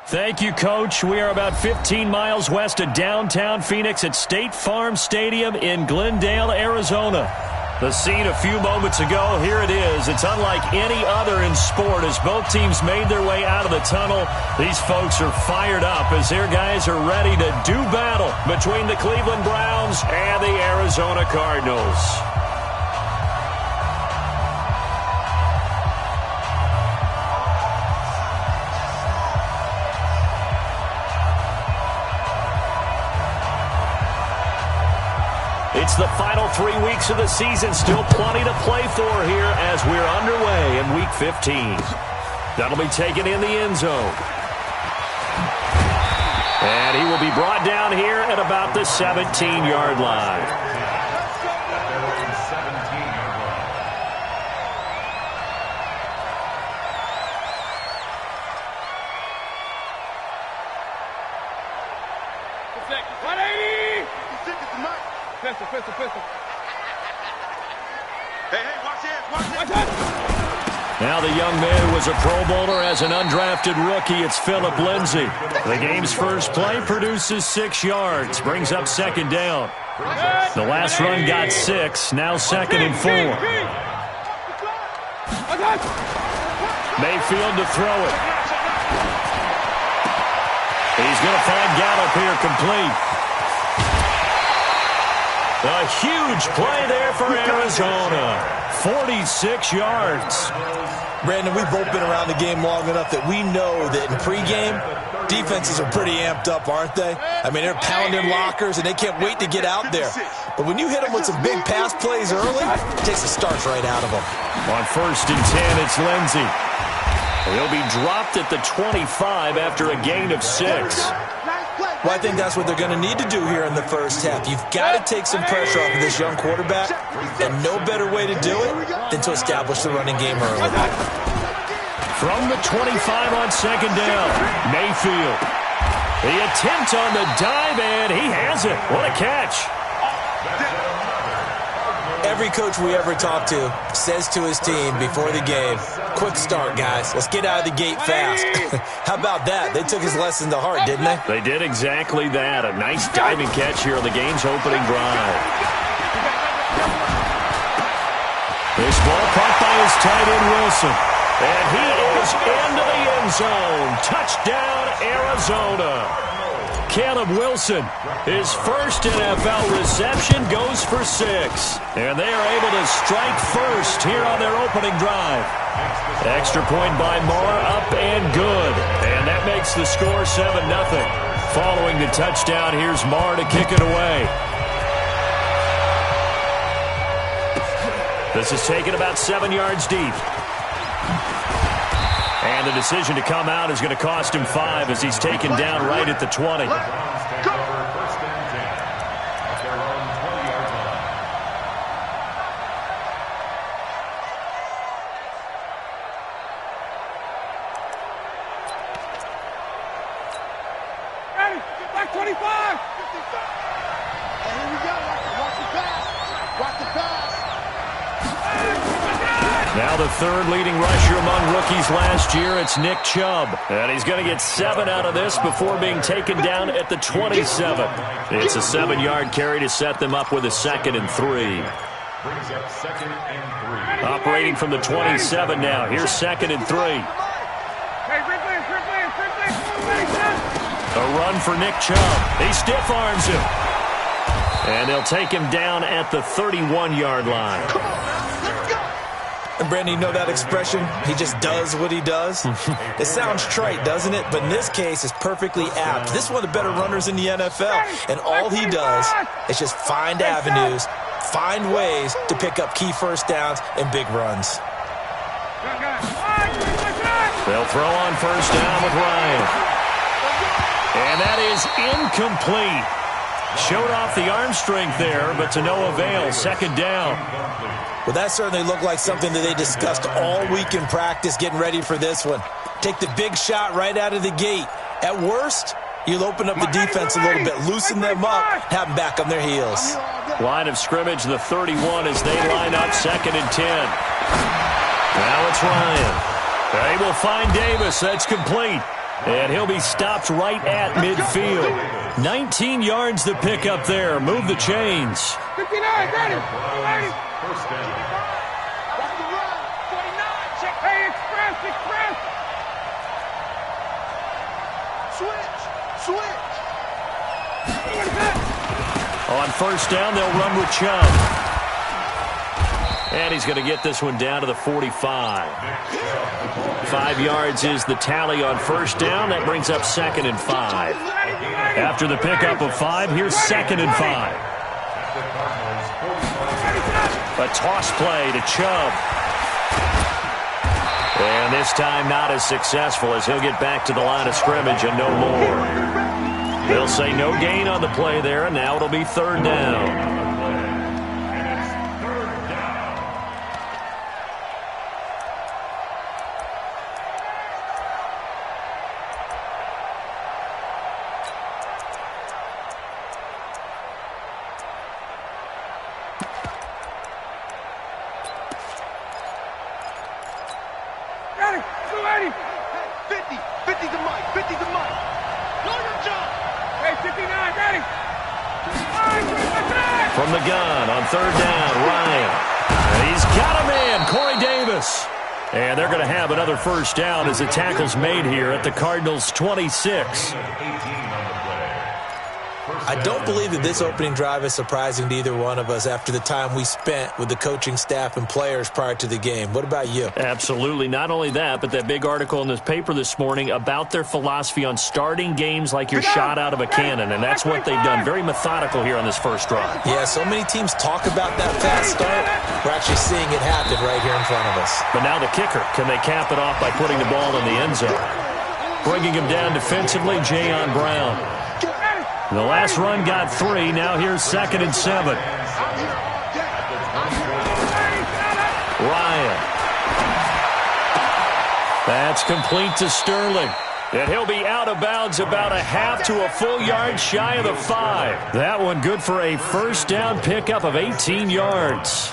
Thank you, Coach. We are about 15 miles west of downtown Phoenix at State Farm Stadium in Glendale, Arizona. The scene a few moments ago, here it is. It's unlike any other in sport as both teams made their way out of the tunnel. These folks are fired up as their guys are ready to do battle between the Cleveland Browns and the Arizona Cardinals. It's the final 3 weeks of the season. Still plenty to play for here as we're underway in Week 15. That'll be taken in the end zone. And he will be brought down here at about the 17-yard line. Pistol. Hey, watch it. Now the young man who was a Pro Bowler as an undrafted rookie. It's Phillip Lindsay. The game's first play produces 6 yards. Brings up second down. The last run got 6. Now second and 4. Mayfield to throw it. He's going to find Gallup here complete. A huge play there for Arizona. 46 yards. Brandon, we've both been around the game long enough that we know that in pregame, defenses are pretty amped up, aren't they? I mean, they're pounding lockers, and they can't wait to get out there. But when you hit them with some big pass plays early, it takes the starch right out of them. On 1st and 10, it's Lindsay. He'll be dropped at the 25 after a gain of 6. Well, I think that's what they're going to need to do here in the first half. You've got to take some pressure off of this young quarterback, and no better way to do it than to establish the running game early. From the 25 on second down, Mayfield. The attempt on the dive, and he has it. What a catch. Every coach we ever talk to says to his team before the game, quick start, guys. Let's get out of the gate fast. How about that? They took his lesson to heart, didn't they? They did exactly that. A nice diving catch here on the game's opening drive. This ball caught by his tight end, Wilson. And he is into the end zone. Touchdown, Arizona. Caleb Wilson, his first NFL reception, goes for 6. And they are able to strike first here on their opening drive. Extra point by Moore, up and good. And that makes the score 7-0. Following the touchdown, here's Moore to kick it away. This is taken about 7 yards deep. And the decision to come out is going to cost him 5 as he's taken down right at the 20. Back 25! Hey, here we go. Watch the pass. Watch the pass. Now the third leading rusher among rookies last year, it's Nick Chubb. And he's going to get 7 out of this before being taken down at the 27. It's a 7-yard carry to set them up with a 2nd and 3. Operating from the 27 now. Here's 2nd and 3. A run for Nick Chubb. He stiff arms him. And they'll take him down at the 31-yard line. And Brandon, you know that expression? He just does what he does? It sounds trite, doesn't it? But in this case, it's perfectly apt. This is one of the better runners in the NFL. And all he does is just find avenues, find ways to pick up key first downs and big runs. They'll throw on first down with Ryan. And that is incomplete. Showed off the arm strength there, but to no avail. 2nd down. Well, that certainly looked like something that they discussed all week in practice getting ready for this one. Take the big shot right out of the gate. At worst, you'll open up the defense a little bit, loosen them up, have them back on their heels. Line of scrimmage, the 31 as they line up 2nd and 10. Now it's Ryan. They will find Davis. That's complete. And he'll be stopped right at midfield. 19 yards to pick up there. Move the chains. 59, 30, 30. First down. Watch the run. 49, check. Hey, express. Switch. On first down, they'll run with Chubb. And he's going to get this one down to the 45. 5 yards is the tally on first down. That brings up 2nd and 5. After the pickup of 5, here's 2nd and 5. A toss play to Chubb. And this time not as successful as he'll get back to the line of scrimmage and no more. They'll say no gain on the play there, and now it'll be 3rd down. From the gun on 3rd down, Ryan. He's got a man, Corey Davis. And they're going to have another first down as the tackle's made here at the Cardinals' 26. I don't believe that this opening drive is surprising to either one of us after the time we spent with the coaching staff and players prior to the game. What about you? Absolutely. Not only that, but that big article in this paper this morning about their philosophy on starting games like you're shot out of a cannon, and that's what they've done. Very methodical here on this first drive. Yeah, so many teams talk about that fast start. We're actually seeing it happen right here in front of us. But now the kicker. Can they cap it off by putting the ball in the end zone? Bringing him down defensively, Jayon Brown. The last run got 3. Now here's 2nd and 7. Ryan. That's complete to Sterling. And he'll be out of bounds about a half to a full yard shy of the 5. That one good for a first down pickup of 18 yards.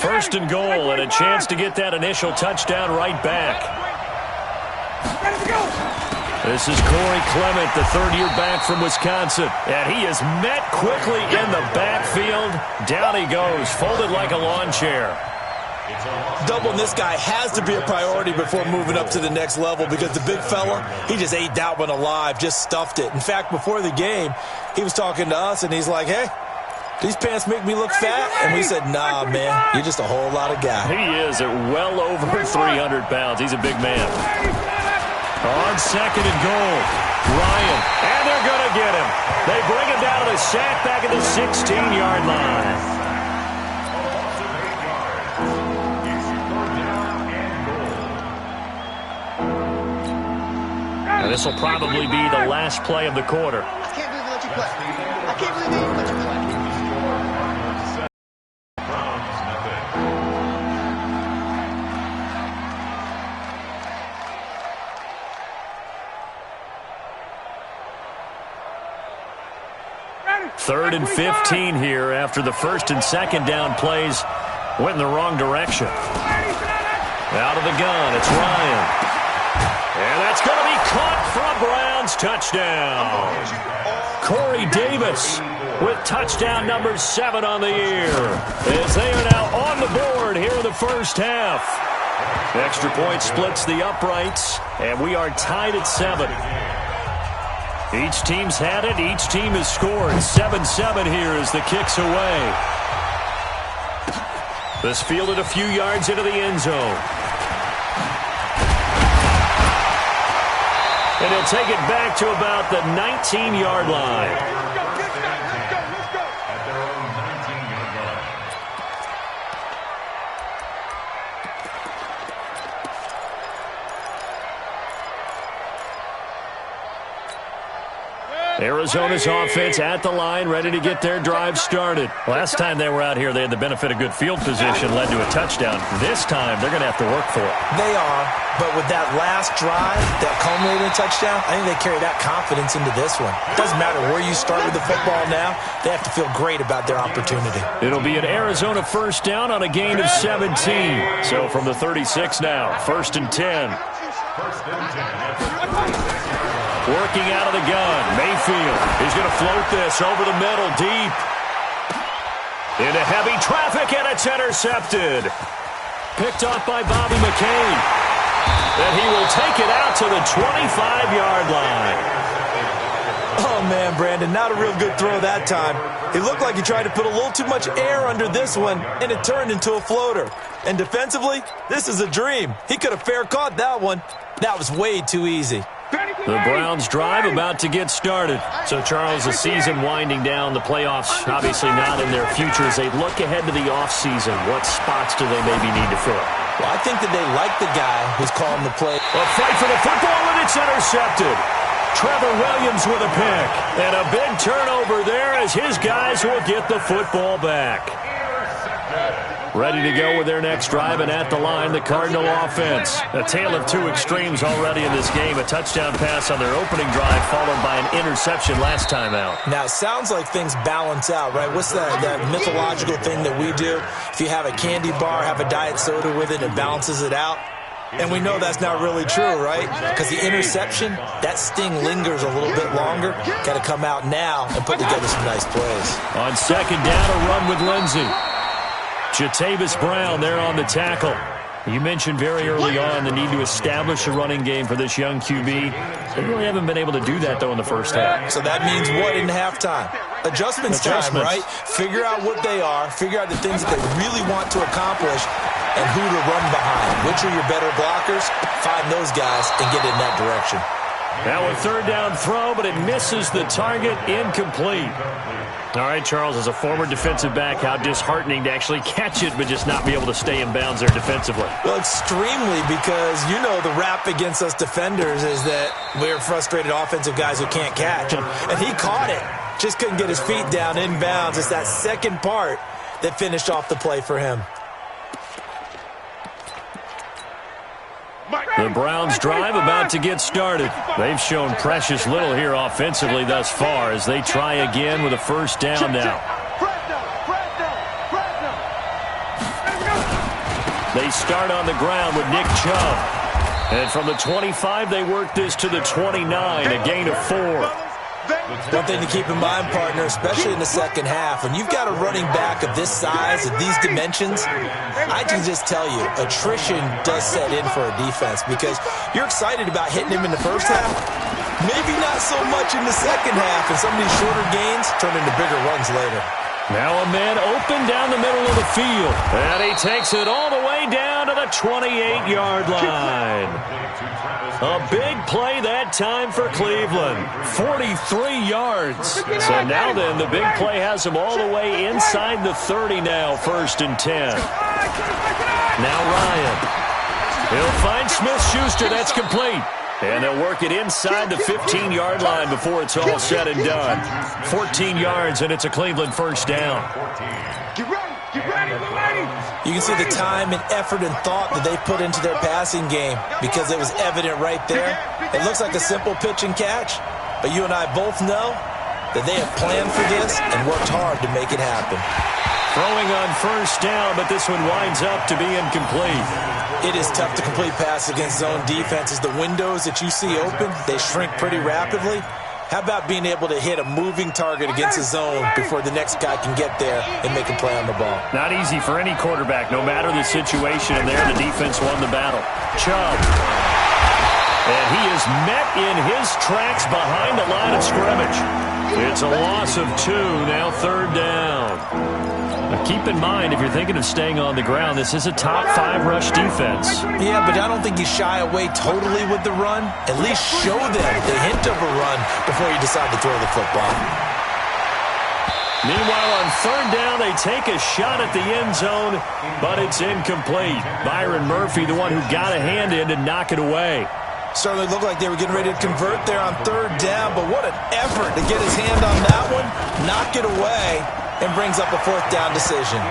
First and goal, and a chance to get that initial touchdown right back. This is Corey Clement, the third-year back from Wisconsin. And he is met quickly in the backfield. Down he goes, folded like a lawn chair. Doubling this guy has to be a priority before moving up to the next level because the big fella, he just ate that one alive, just stuffed it. In fact, before the game, he was talking to us, and he's like, hey, these pants make me look fat? And we said, nah, man, you're just a whole lot of guy. He is at well over 300 pounds. He's a big man. On 2nd and goal, Ryan. And they're going to get him. They bring him down to the sack back at the 16-yard line. And this will probably be the last play of the quarter. I can't believe they let you play. I can't believe they even let you play. Third and 15 here after the first and second down plays went in the wrong direction. Out of the gun, it's Ryan. And that's going to be caught for a Browns touchdown. Corey Davis with touchdown number 7 on the year, as they are now on the board here in the first half. Extra point splits the uprights, and we are tied at 7. Each team's had it. Each team has scored. 7-7 here as the kick's away. This fielded a few yards into the end zone. And he'll take it back to about the 19-yard line. Arizona's offense at the line, ready to get their drive started. Last time they were out here, they had the benefit of good field position, led to a touchdown. This time, they're going to have to work for it. They are, but with that last drive that culminated in a touchdown, I think they carry that confidence into this one. It doesn't matter where you start with the football now. They have to feel great about their opportunity. It'll be an Arizona first down on a gain of 17. So from the 36 now, 1st and 10. Working out of the gun. Mayfield is going to float this over the middle deep. Into heavy traffic, and it's intercepted. Picked off by Bobby McCain. And he will take it out to the 25-yard line. Oh, man, Brandon, not a real good throw that time. He looked like he tried to put a little too much air under this one, and it turned into a floater. And defensively, this is a dream. He could have fair caught that one. That was way too easy. The Browns drive about to get started. So, Charles, the season winding down, the playoffs obviously not in their future. As they look ahead to the offseason, what spots do they maybe need to fill? Well, I think that they like the guy who's calling the play. A fight for the football, and it's intercepted. Trevor Williams with a pick. And a big turnover there as his guys will get the football back. Ready to go with their next drive, and at the line, the Cardinal offense. A tale of two extremes already in this game. A touchdown pass on their opening drive, followed by an interception last time out. Now, it sounds like things balance out, right? What's that mythological thing that we do? If you have a candy bar, have a diet soda with it, it balances it out. And we know that's not really true, right? Because the interception, that sting lingers a little bit longer. Got to come out now and put together some nice plays. On second down, a run with Lindsey. Jatavis Brown there on the tackle. You mentioned very early on the need to establish a running game for this young QB. They really haven't been able to do that, though, in the first half. So that means what in halftime? Adjustments time, right? Figure out what they are, figure out the things that they really want to accomplish, and who to run behind. Which are your better blockers? Find those guys and get in that direction. Now a third down throw, but it misses the target, incomplete. All right, Charles, as a former defensive back, how disheartening to actually catch it but just not be able to stay in bounds there defensively. Well, extremely, because you know the rap against us defenders is that we're frustrated offensive guys who can't catch. And he caught it, just couldn't get his feet down in bounds. It's that second part that finished off the play for him. The Browns drive about to get started. They've shown precious little here offensively thus far as they try again with a first down now. They start on the ground with Nick Chubb. And from the 25, they work this to the 29, a gain of 4. One thing to keep in mind, partner, especially in the second half, when you've got a running back of this size, of these dimensions, I can just tell you, attrition does set in for a defense because you're excited about hitting him in the first half, maybe not so much in the second half, and some of these shorter gains turn into bigger runs later. Now a man open down the middle of the field, and he takes it all the way down to the 28-yard line. A big play that time for Cleveland. 43 yards. So now then, the big play has him all the way inside the 30 now, 1st and 10. Now Ryan. He'll find Smith-Schuster. That's complete. And they'll work it inside the 15-yard line before it's all said and done. 14 yards, and it's a Cleveland first down. Get ready, get ready, get ready. You can see the time and effort and thought that they put into their passing game because it was evident right there. It looks like a simple pitch and catch, but you and I both know that they have planned for this and worked hard to make it happen. Throwing on first down, but this one winds up to be incomplete. It is tough to complete pass against zone defenses. The windows that you see open, they shrink pretty rapidly. How about being able to hit a moving target against a zone before the next guy can get there and make a play on the ball? Not easy for any quarterback, no matter the situation, and there the defense won the battle. Chubb. And he is met in his tracks behind the line of scrimmage. It's a loss of 2, now 3rd down. Keep in mind, if you're thinking of staying on the ground, this is a top 5 rush defense. Yeah, but I don't think you shy away totally with the run. At least show them the hint of a run before you decide to throw the football. Meanwhile, on 3rd down, they take a shot at the end zone, but it's incomplete. Byron Murphy, the one who got a hand in to knock it away. Certainly looked like they were getting ready to convert there on third down, but what an effort to get his hand on that one, knock it away, and brings up a fourth down decision.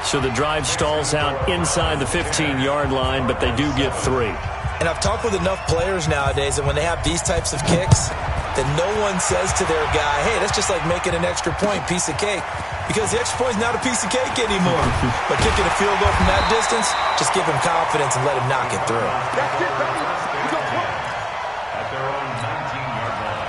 So the drive stalls out inside the 15-yard line, but they do get 3. And I've talked with enough players nowadays that when they have these types of kicks, that no one says to their guy, hey, that's just like making an extra point, piece of cake. Because the extra point is not a piece of cake anymore. But kicking a field goal from that distance, just give him confidence and let him knock it through. That's it, baby. You go play. At their own 19-yard line.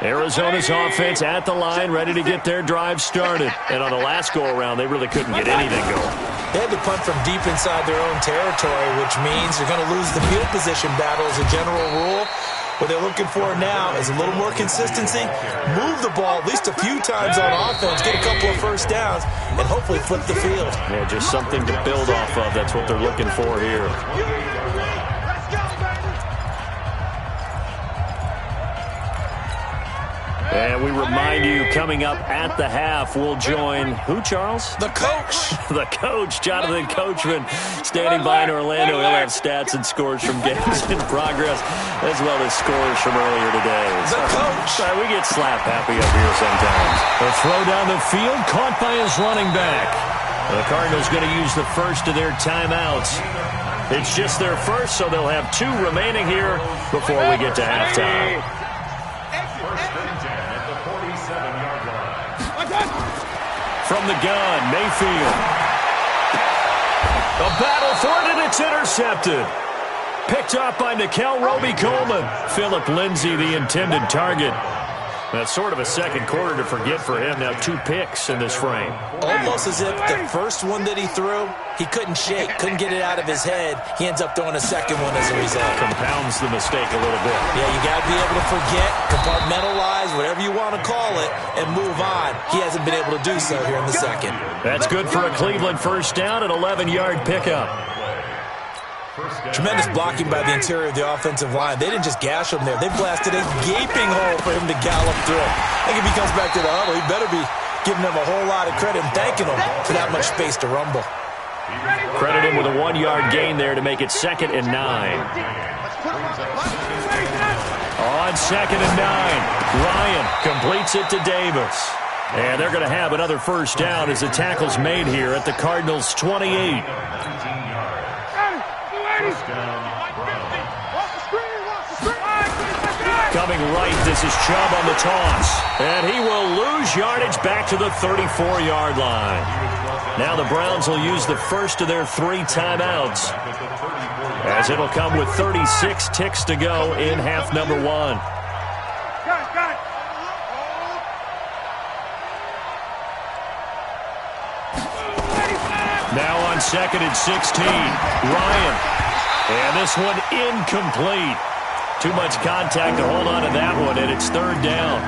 Arizona's offense at the line, ready to get their drive started. And on the last go-around, they really couldn't get anything going. They had to punt from deep inside their own territory, which means they're going to lose the field position battle as a general rule. What they're looking for now is a little more consistency, move the ball at least a few times on offense, get a couple of first downs, and hopefully flip the field. Yeah, just something to build off of. That's what they're looking for here. And we remind you, coming up at the half, we'll join who, Charles? The coach. The coach, Jonathan Coachman, standing by in Orlando. He'll have stats and scores from games in progress, as well as scores from earlier today. The coach. Sorry, we get slap happy up here sometimes. A throw down the field, caught by his running back. The Cardinals going to use the first of their timeouts. It's just their first, so they'll have 2 remaining here before we get to halftime. From the gun, Mayfield. A battle for it, and it's intercepted. Picked up by Nickel Roby-Coleman. Philip Lindsay, the intended target. That's sort of a second quarter to forget for him. Now 2 picks in this frame. Almost as if the first one that he threw, he couldn't shake, couldn't get it out of his head. He ends up throwing a second one as a result. Compounds the mistake a little bit. Yeah, you got to be able to forget, compartmentalize, whatever you want to call it, and move on. He hasn't been able to do so here in the second. That's good for a Cleveland first down, an 11-yard pickup. Tremendous blocking by the interior of the offensive line. They didn't just gash him there. They blasted a gaping hole for him to gallop through. I think if he comes back to the huddle, he better be giving them a whole lot of credit and thanking them for that much space to rumble. Credit him with a 1-yard gain there to make it 2nd and 9. On 2nd and 9, Ryan completes it to Davis. And they're going to have another first down as the tackle's made here at the Cardinals' 28. Coming right, this is Chubb on the toss. And he will lose yardage back to the 34-yard line. Now the Browns will use the first of their 3 timeouts, as it'll come with 36 ticks to go in half number 1. Now on 2nd and 16, Ryan. And this one incomplete. Too much contact to hold on to that one, and it's 3rd down.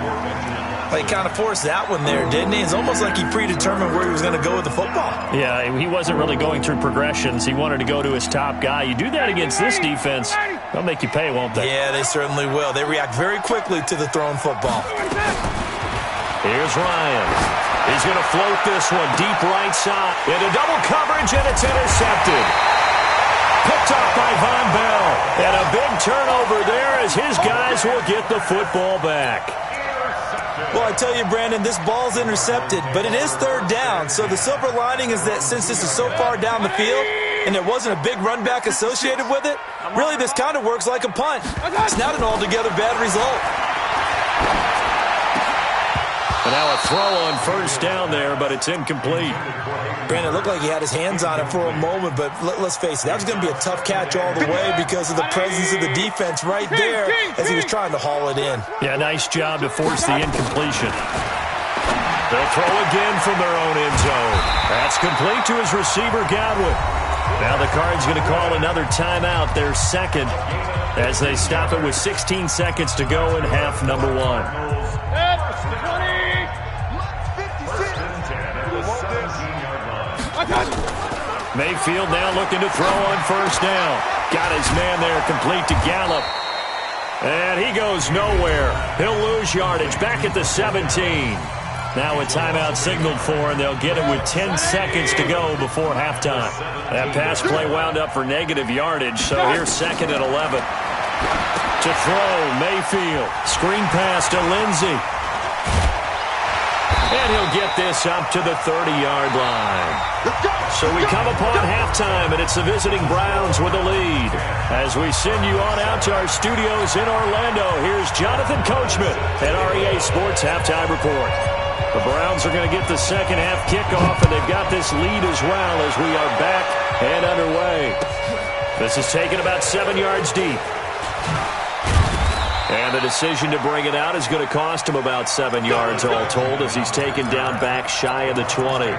Well, he kind of forced that one there, didn't he? It's almost like he predetermined where he was going to go with the football. Yeah, he wasn't really going through progressions. He wanted to go to his top guy. You do that against this defense, they'll make you pay, won't they? Yeah, they certainly will. They react very quickly to the thrown football. Here's Ryan. He's going to float this one deep right side. Into double coverage, and it's intercepted. Picked up by Von Bell. And a big turnover there as his guys will get the football back. Well, I tell you, Brandon, this ball's intercepted, but it is 3rd down. So the silver lining is that since this is so far down the field and there wasn't a big run back associated with it, really this kind of works like a punt. It's not an altogether bad result. And now a throw on first down there, but it's incomplete. Brandon, it looked like he had his hands on it for a moment, but let's face it, that was going to be a tough catch all the way because of the presence of the defense right there as he was trying to haul it in. Yeah, nice job to force the incompletion. They'll throw again from their own end zone. That's complete to his receiver, Godwin. Now the Cards going to call another timeout, their 2nd, as they stop it with 16 seconds to go in half number 1. Mayfield now looking to throw on first down. Got his man there, complete to Gallup. And he goes nowhere. He'll lose yardage back at the 17. Now a timeout signaled for, and they'll get it with 10 seconds to go before halftime. That pass play wound up for negative yardage, so here's 2nd and 11. To throw, Mayfield. Screen pass to Lindsey. And he'll get this up to the 30-yard line. So we come upon halftime, and it's the visiting Browns with the lead. As we send you on out to our studios in Orlando, here's Jonathan Coachman at REA Sports Halftime Report. The Browns are going to get the second half kickoff, and they've got this lead as well as we are back and underway. This is taken about 7 yards deep. And the decision to bring it out is going to cost him about 7 yards all told as he's taken down back shy of the 20.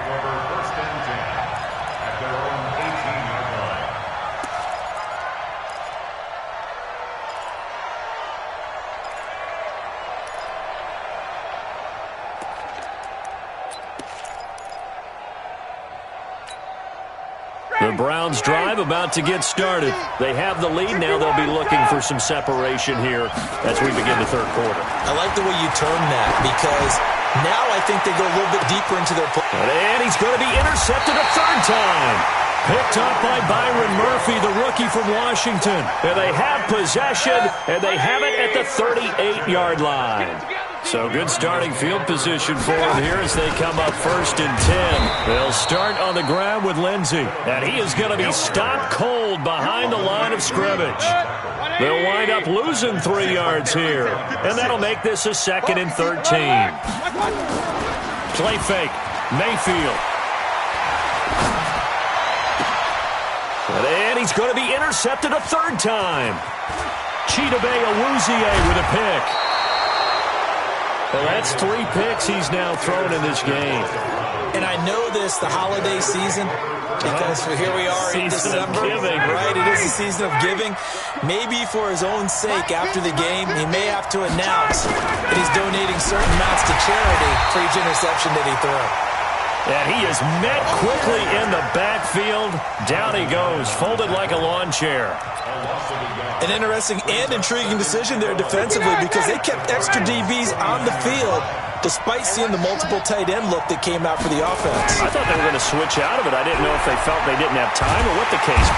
The Browns drive about to get started. They have the lead now. They'll be looking for some separation here as we begin the third quarter. I like the way you term that because now I think they go a little bit deeper into their play. And he's going to be intercepted a third time. Picked up by Byron Murphy, the rookie from Washington. And they have possession, and they have it at the 38-yard line. So good starting field position for him here as they come up 1st and 10. They'll start on the ground with Lindsey. And he is going to be stopped cold behind the line of scrimmage. They'll wind up losing 3 yards here. And that'll make this a 2nd and 13. Play fake. Mayfield. And he's going to be intercepted a third time. Chidobe Awuzie with a pick. Well, that's 3 picks he's now thrown in this game. And I know this, the holiday season, because here we are in December. Right, it is a season of giving. Maybe for his own sake, after the game, he may have to announce that he's donating certain amounts to charity for each interception that he threw. And he is met quickly in the backfield. Down he goes, folded like a lawn chair. An interesting and intriguing decision there defensively because they kept extra DBs on the field despite seeing the multiple tight end look that came out for the offense. I thought they were going to switch out of it. I didn't know if they felt they didn't have time or what the case.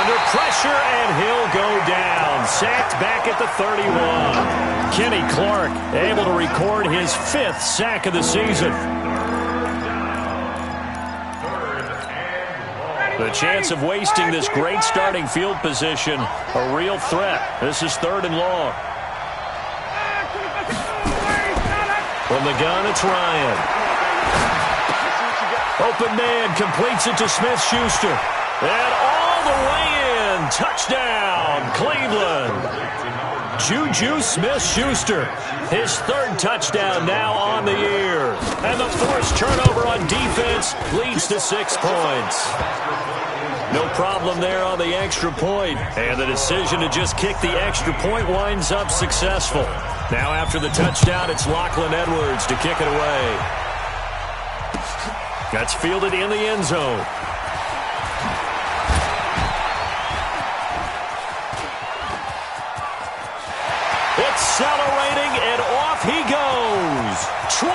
Under pressure, and he'll go down. Sacked back at the 31. Kenny Clark able to record his 5th sack of the season. The chance of wasting this great starting field position, a real threat. This is 3rd and long. From the gun, it's Ryan. Open man completes it to Smith-Schuster. And all the way in. Touchdown, Cleveland. Juju Smith-Schuster. His 3rd touchdown now on the year. And the forced turnover on defense leads to 6 points. No problem there on the extra point. And the decision to just kick the extra point winds up successful. Now after the touchdown, it's Lachlan Edwards to kick it away. That's fielded in the end zone. Accelerating, and off he goes. 20.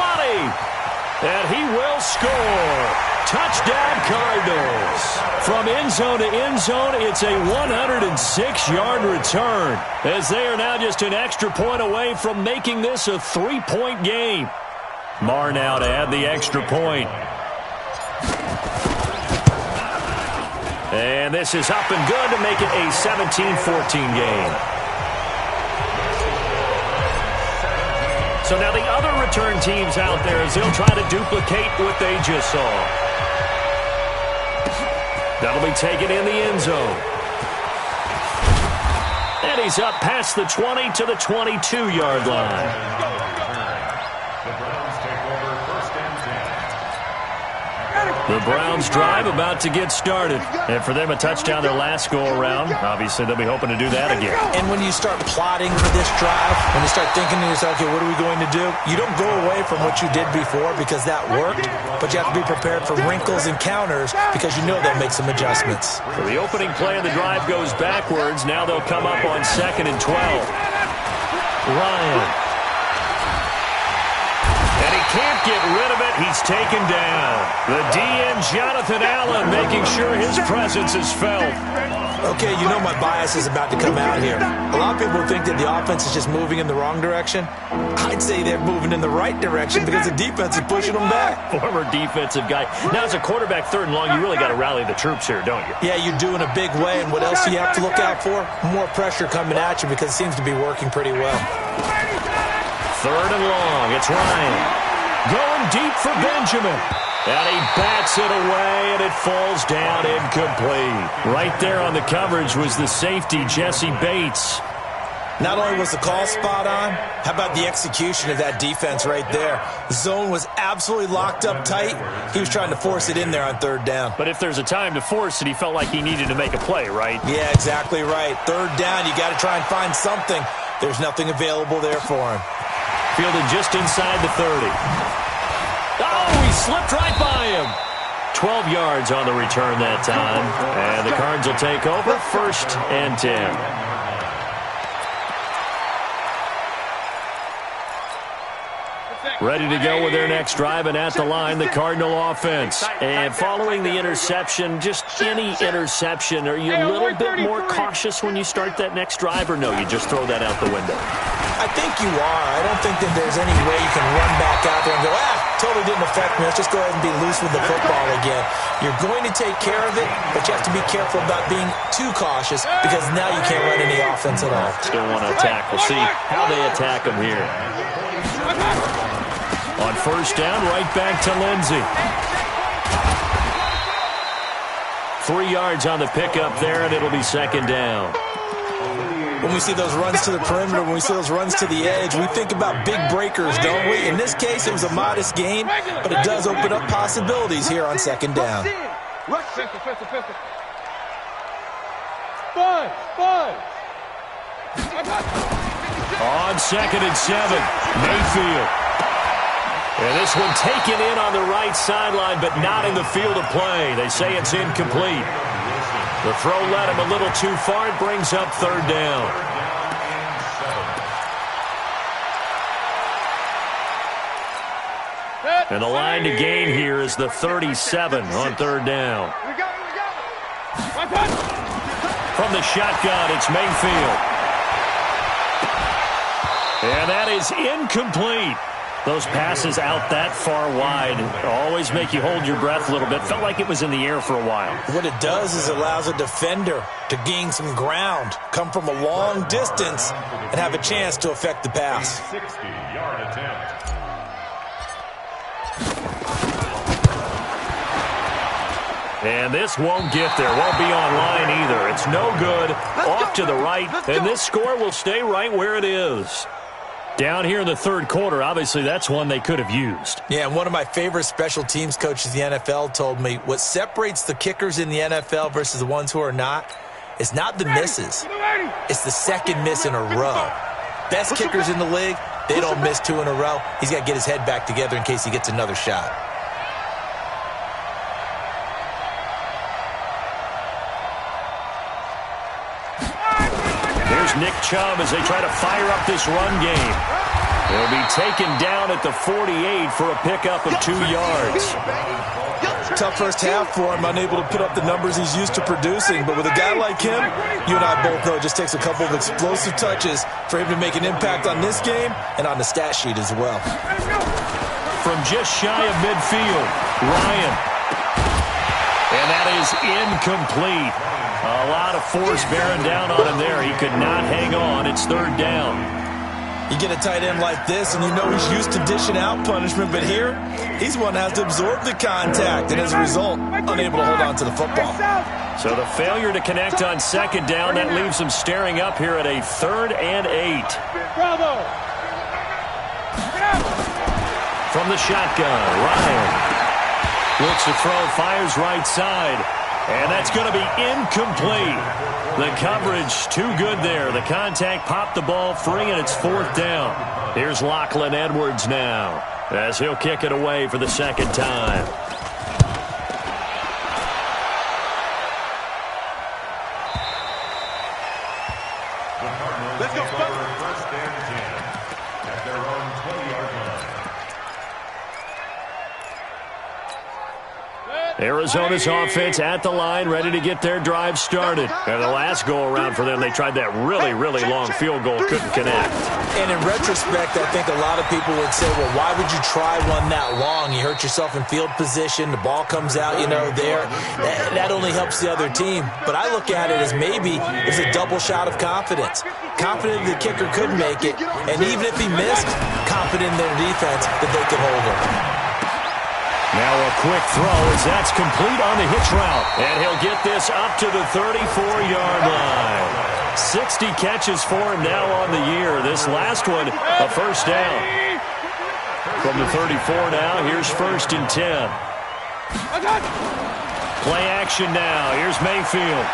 And he will score. Touchdown, Cardinals. From end zone to end zone, it's a 106-yard return, as they are now just an extra point away from making this a 3-point game. Marr now to add the extra point. And this is up and good to make it a 17-14 game. So now the other return teams out there as they'll try to duplicate what they just saw. That'll be taken in the end zone. And he's up past the 20 to the 22-yard line. The Browns drive about to get started. And for them, a touchdown their last go-around. Obviously, they'll be hoping to do that again. And when you start plotting for this drive, when you start thinking to yourself, okay, what are we going to do? You don't go away from what you did before because that worked, but you have to be prepared for wrinkles and counters because you know they'll make some adjustments. So the opening play of the drive goes backwards. Now they'll come up on 2nd and 12. Ryan. And he can't get rid of it. He's taken down. The DN, Jonathan Allen, making sure his presence is felt. Okay, you know my bias is about to come out here. A lot of people think that the offense is just moving in the wrong direction. I'd say they're moving in the right direction because the defense is pushing them back. Former defensive guy. Now, as a quarterback, 3rd and long, you really got to rally the troops here, don't you? Yeah, you do in a big way. And what else do you have to look out for? More pressure coming at you because it seems to be working pretty well. 3rd and long. It's Ryan. Going deep for Benjamin. And he bats it away, and it falls down incomplete. Right there on the coverage was the safety, Jesse Bates. Not only was the call spot on, how about the execution of that defense right there? The zone was absolutely locked up tight. He was trying to force it in there on 3rd down. But if there's a time to force it, he felt like he needed to make a play, right? Yeah, exactly right. 3rd down, you got to try and find something. There's nothing available there for him. Fielded just inside the 30. Oh, he slipped right by him. 12 yards on the return that time. And the Cards will take over 1st and 10. Ready to go with their next drive, and at the line, the Cardinal offense. And following the interception, just any interception, are you a little bit more cautious when you start that next drive, or no, you just throw that out the window? I think you are. I don't think that there's any way you can run back out there and go, totally didn't affect me. Let's just go ahead and be loose with the football again. You're going to take care of it, but you have to be careful about being too cautious because now you can't run any offense at all. Still want to attack. We'll see how they attack him here. On 1st down, right back to Lindsey. 3 yards on the pickup there, and it'll be 2nd down. When we see those runs to the perimeter, when we see those runs to the edge, we think about big breakers, don't we? In this case, it was a modest gain, but it does open up possibilities here on 2nd down. On 2nd and 7, Mayfield. And this one taken in on the right sideline, but not in the field of play. They say it's incomplete. The throw led him a little too far. It brings up 3rd down. And the line to gain here is the 37 on 3rd down. From the shotgun, it's Mayfield. And that is incomplete. Those passes out that far wide always make you hold your breath a little bit. Felt like it was in the air for a while. What it does is it allows a defender to gain some ground, come from a long distance, and have a chance to affect the pass. 60-yard attempt. And this won't get there. Won't be on line either. It's no good. Off to the right. And this score will stay right where it is. Down here in the 3rd quarter, obviously that's one they could have used. Yeah, and one of my favorite special teams coaches in the NFL told me what separates the kickers in the NFL versus the ones who are not is not the misses. It's the 2nd miss in a row. Best kickers in the league, they don't miss 2 in a row. He's got to get his head back together in case he gets another shot. Nick Chubb as they try to fire up this run game. He'll be taken down at the 48 for a pickup of 2 yards. Tough first half for him, unable to put up the numbers he's used to producing. But with a guy like him, you and I both know it just takes a couple of explosive touches for him to make an impact on this game and on the stat sheet as well. From just shy of midfield, Ryan. And that is incomplete. A lot of force bearing down on him there. He could not hang on. It's 3rd down. You get a tight end like this, and you know he's used to dishing out punishment, but here, he's one that has to absorb the contact, and as a result, unable to hold on to the football. So the failure to connect on 2nd down, that leaves him staring up here at a 3rd and 8. From the shotgun, Ryan looks to throw, fires right side. And that's going to be incomplete. The coverage too good there. The contact popped the ball free, and it's 4th down. Here's Lachlan Edwards now as he'll kick it away for the 2nd time. Let's go. 1st and 10 at their own 20-yard line. Arizona's offense at the line, ready to get their drive started. And the last go-around for them, they tried that really, really long field goal, couldn't connect. And in retrospect, I think a lot of people would say, well, why would you try one that long? You hurt yourself in field position. The ball comes out, there. That only helps the other team. But I look at it as maybe it's a double shot of confidence. Confident the kicker could make it. And even if he missed, confident in their defense that they could hold him. Now a quick throw as that's complete on the hitch route. And he'll get this up to the 34-yard line. 60 catches for him now on the year. This last one, a first down. From the 34 now, here's 1st and 10. Play action now. Here's Mayfield.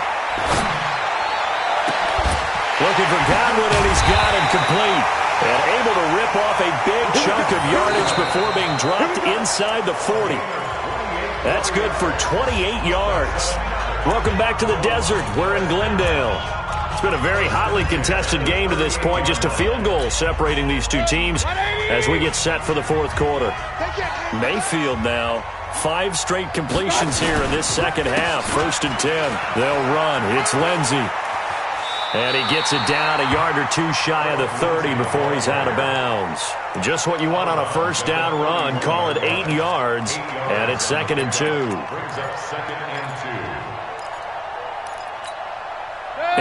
Looking for Godwin, and he's got him complete. And able to rip off a big chunk of yardage before being dropped inside the 40. That's good for 28 yards. Welcome back to the desert. We're in Glendale. It's been a very hotly contested game to this point. Just a field goal separating these two teams as we get set for the 4th quarter. Mayfield now. 5 straight completions here in this second half. 1st and 10. They'll run. It's Lindsey. And he gets it down a yard or two shy of the 30 before he's out of bounds. Just what you want on a first down run. Call it 8 yards. And it's 2nd and 2.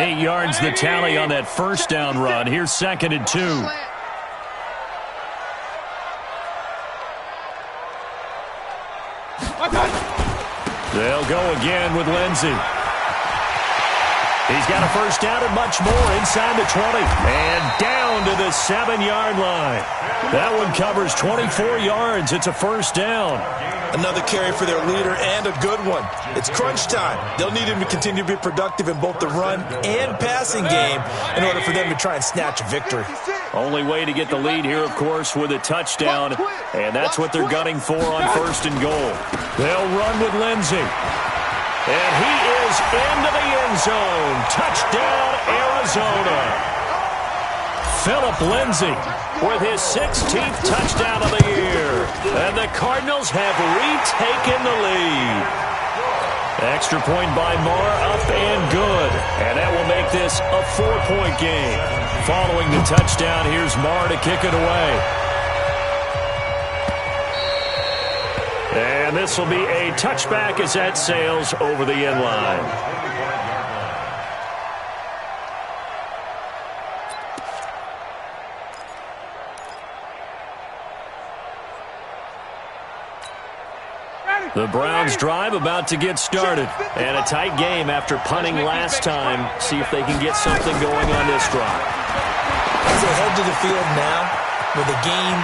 8 yards the tally on that first down run. Here's 2nd and 2. They'll go again with Lindsey. He's got a first down and much more inside the 20. And down to the 7-yard line. That one covers 24 yards. It's a first down. Another carry for their leader and a good one. It's crunch time. They'll need him to continue to be productive in both the run and passing game in order for them to try and snatch a victory. Only way to get the lead here, of course, with a touchdown. And that's what they're gunning for on 1st and goal. They'll run with Lindsey. And he is into the end zone. Touchdown, Arizona. Philip Lindsey with his 16th touchdown of the year. And the Cardinals have retaken the lead. Extra point by Marr, up and good. And that will make this a 4-point game. Following the touchdown, here's Marr to kick it away. And this will be a touchback as that sails over the end line. The Browns drive about to get started. And a tight game after punting last time. See if they can get something going on this drive. As they head to the field now, with the game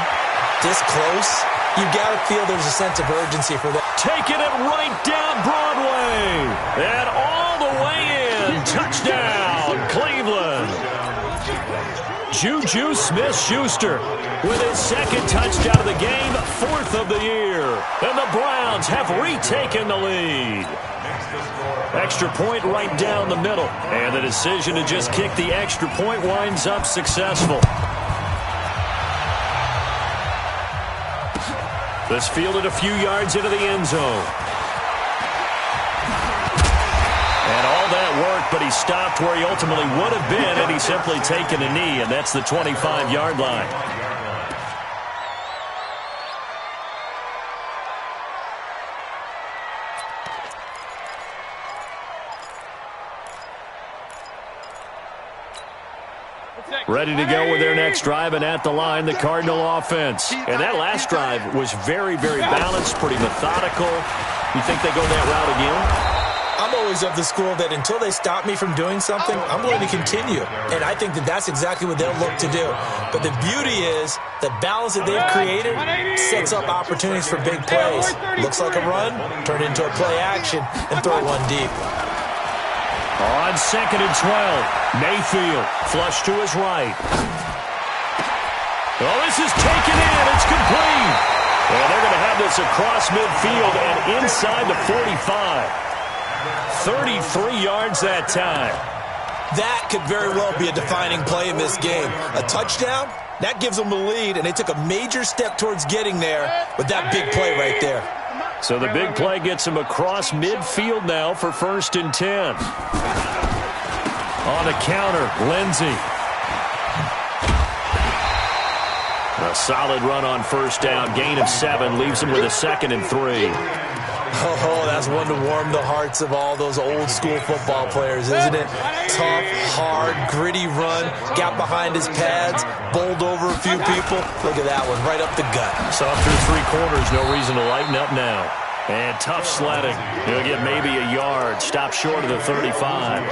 this close, you've got to feel there's a sense of urgency for them. Taking it right down Broadway. And all the way in. Touchdown, Cleveland. Juju Smith-Schuster with his 2nd touchdown of the game, 4th of the year. And the Browns have retaken the lead. Extra point right down the middle. And the decision to just kick the extra point winds up successful. This fielded a few yards into the end zone. And all that worked, but he stopped where he ultimately would have been had he simply taken a knee, and that's the 25-yard line. Ready to go with their next drive, and at the line, the Cardinal offense. And that last drive was very, very balanced, pretty methodical. You think they go that route again? I'm always of the school that until they stop me from doing something, I'm going to continue. And I think that that's exactly what they'll look to do. But the beauty is the balance that they've created sets up opportunities for big plays. Looks like a run, turn into a play action, and throw one deep. On 2nd and 12, Mayfield flush to his right. Oh, this is taken in. It's complete. And they're going to have this across midfield and inside the 45. 33 yards that time. That could very well be a defining play in this game. A touchdown, that gives them the lead, and they took a major step towards getting there with that big play right there. So the big play gets him across midfield now for 1st and 10. On the counter, Lindsey. A solid run on 1st down. Gain of 7 leaves him with a 2nd and 3. Oh, that's one to warm the hearts of all those old-school football players, isn't it? Tough, hard, gritty run, got behind his pads, bowled over a few people. Look at that one, right up the gut. Saw through 3 quarters, no reason to lighten up now. And tough sledding. He'll get maybe a yard, stop short of the 35.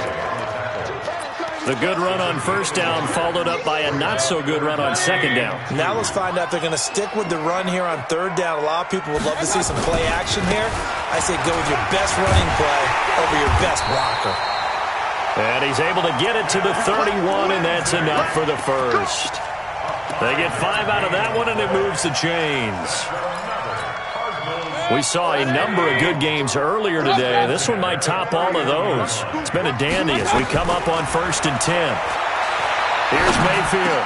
The good run on 1st down followed up by a not-so-good run on 2nd down. Now let's find out if they're going to stick with the run here on 3rd down. A lot of people would love to see some play action here. I say go with your best running play over your best blocker. And he's able to get it to the 31, and that's enough for the first. They get 5 out of that one, and it moves the chains. We saw a number of good games earlier today. This one might top all of those. It's been a dandy as we come up on 1st and 10. Here's Mayfield.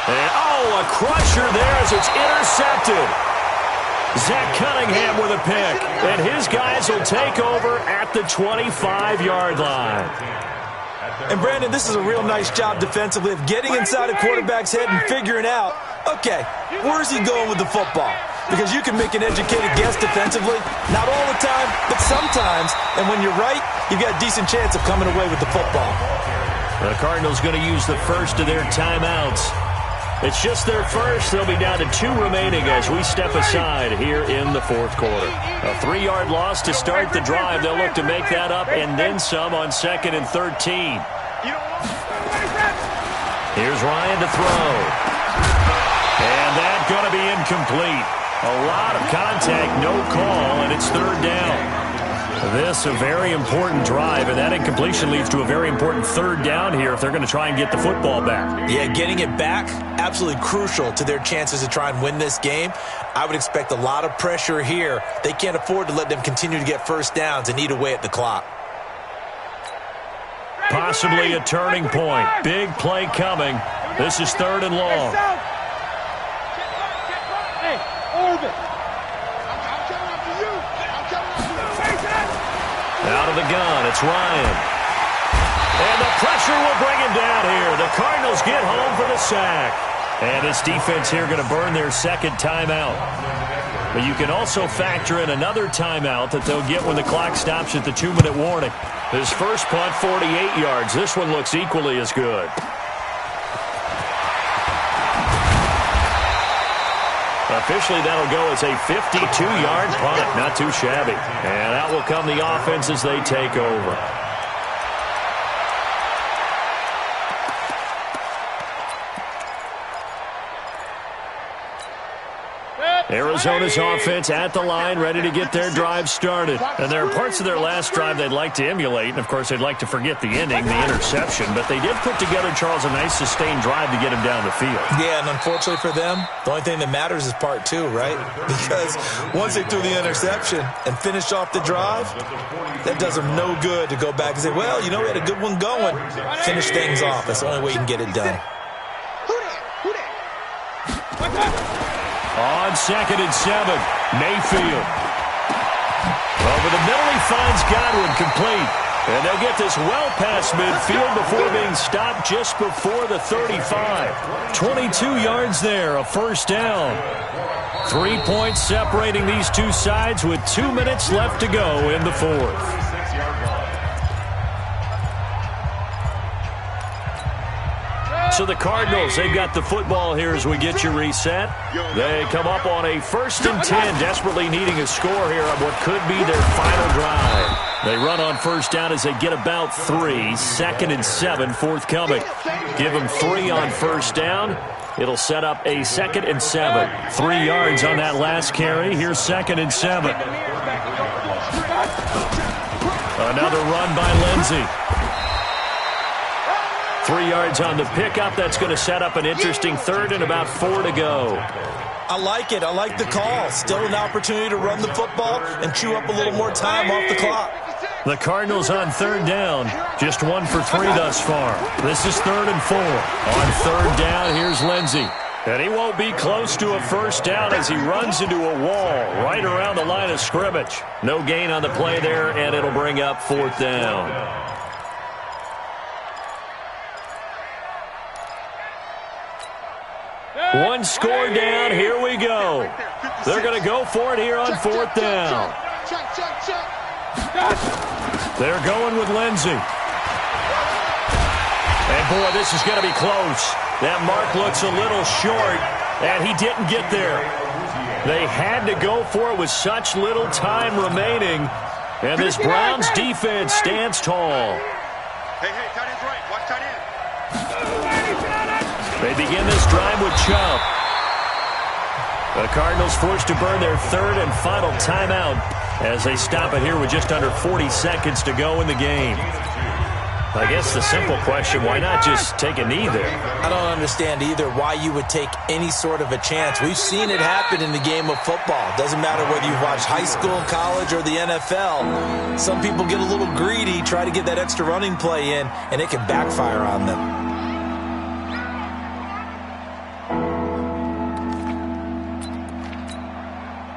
And, a crusher there as it's intercepted. Zach Cunningham with a pick. And his guys will take over at the 25-yard line. And, Brandon, this is a real nice job defensively of getting inside a quarterback's head and figuring out, okay, where's he going with the football? Because you can make an educated guess defensively. Not all the time, but sometimes. And when you're right, you've got a decent chance of coming away with the football. The Cardinals going to use the first of their timeouts. It's just their first. They'll be down to 2 remaining as we step aside here in the 4th quarter. A 3-yard loss to start the drive. They'll look to make that up and then some on 2nd and 13. Here's Ryan to throw. And that's going to be incomplete. A lot of contact, no call, and it's 3rd down. This a very important drive, and that incompletion leads to a very important 3rd down here if they're going to try and get the football back. Yeah, getting it back, absolutely crucial to their chances to try and win this game. I would expect a lot of pressure here. They can't afford to let them continue to get 1st downs and eat away at the clock. Possibly a turning point. Big play coming. This is 3rd and long. Out of the gun, it's Ryan. And the pressure will bring him down here. The Cardinals get home for the sack. And this defense here going to burn their 2nd timeout. But you can also factor in another timeout that they'll get when the clock stops at the 2-minute warning. His first punt, 48 yards. This one looks equally as good. Officially, that'll go as a 52-yard punt. Not too shabby. And out will come the offense as they take over. Arizona's offense at the line, ready to get their drive started. And there are parts of their last drive they'd like to emulate. And, of course, they'd like to forget the ending, the interception. But they did put together, Charles, a nice sustained drive to get him down the field. Yeah, and unfortunately for them, the only thing that matters is part 2, right? Because once they threw the interception and finished off the drive, that does them no good to go back and say, well, you know, we had a good one going. Finish things off. That's the only way you can get it done. On 2nd and 7, Mayfield. Over the middle, he finds Godwin complete. And they'll get this well past midfield before being stopped just before the 35. 22 yards there, a 1st down. 3 points separating these two sides with 2 minutes left to go in the 4th. So the Cardinals, they've got the football here as we get you reset. They come up on a 1st and 10, desperately needing a score here on what could be their final drive. They run on 1st down as they get about 3. 2nd and 7 forthcoming. Give them 3 on 1st down. It'll set up a 2nd and 7. 3 yards on that last carry. Here's 2nd and 7. Another run by Lindsey. 3 yards on the pickup. That's going to set up an interesting 3rd and about 4 to go. I like it. I like the call. Still an opportunity to run the football and chew up a little more time off the clock. The Cardinals on 3rd down. Just 1 for 3 thus far. This is 3rd and 4. On 3rd down, here's Lindsey. And he won't be close to a first down as he runs into a wall right around the line of scrimmage. No gain on the play there, and it'll bring up fourth down. One score down. Here we go. They're going to go for it here on fourth down. They're going with Lindsey. And, boy, this is going to be close. That mark looks a little short, and he didn't get there. They had to go for it with such little time remaining, and this Browns defense stands tall. Hey, tight end's right. Watch tight end. They begin this drive with Chubb. The Cardinals forced to burn their third and final timeout as they stop it here with just under 40 seconds to go in the game. I guess the simple question, why not just take a knee there? I don't understand either why you would take any sort of a chance. We've seen it happen in the game of football. Doesn't matter whether you've watched high school, college, or the NFL. Some people get a little greedy, try to get that extra running play in, and it can backfire on them.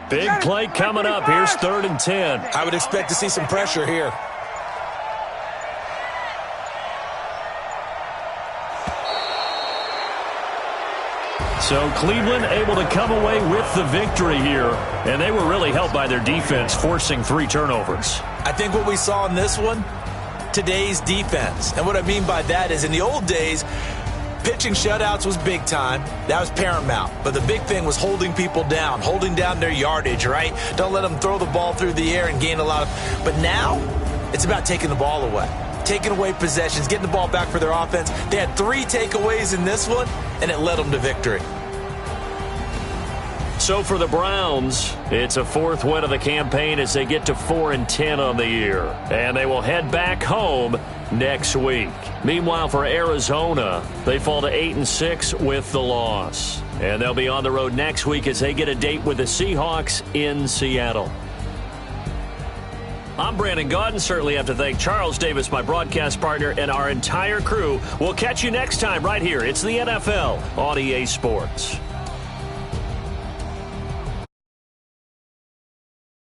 Big play coming up. Here's 3rd and 10. I would expect to see some pressure here. So Cleveland able to come away with the victory here, and they were really helped by their defense forcing 3 turnovers. I think what we saw in this one, today's defense. And what I mean by that is in the old days, pitching shutouts was big time. That was paramount. But the big thing was holding people down, holding down their yardage, right? Don't let them throw the ball through the air and gain a lot of... But now, it's about taking the ball away. Taking away possessions, getting the ball back for their offense. They had 3 takeaways in this one, and it led them to victory. So for the Browns, it's a 4th win of the campaign as they get to 4-10 on the year. And they will head back home next week. Meanwhile, for Arizona, they fall to 8-6 with the loss. And they'll be on the road next week as they get a date with the Seahawks in Seattle. I'm Brandon Gaudin. Certainly have to thank Charles Davis, my broadcast partner, and our entire crew. We'll catch you next time right here. It's the NFL on EA Sports.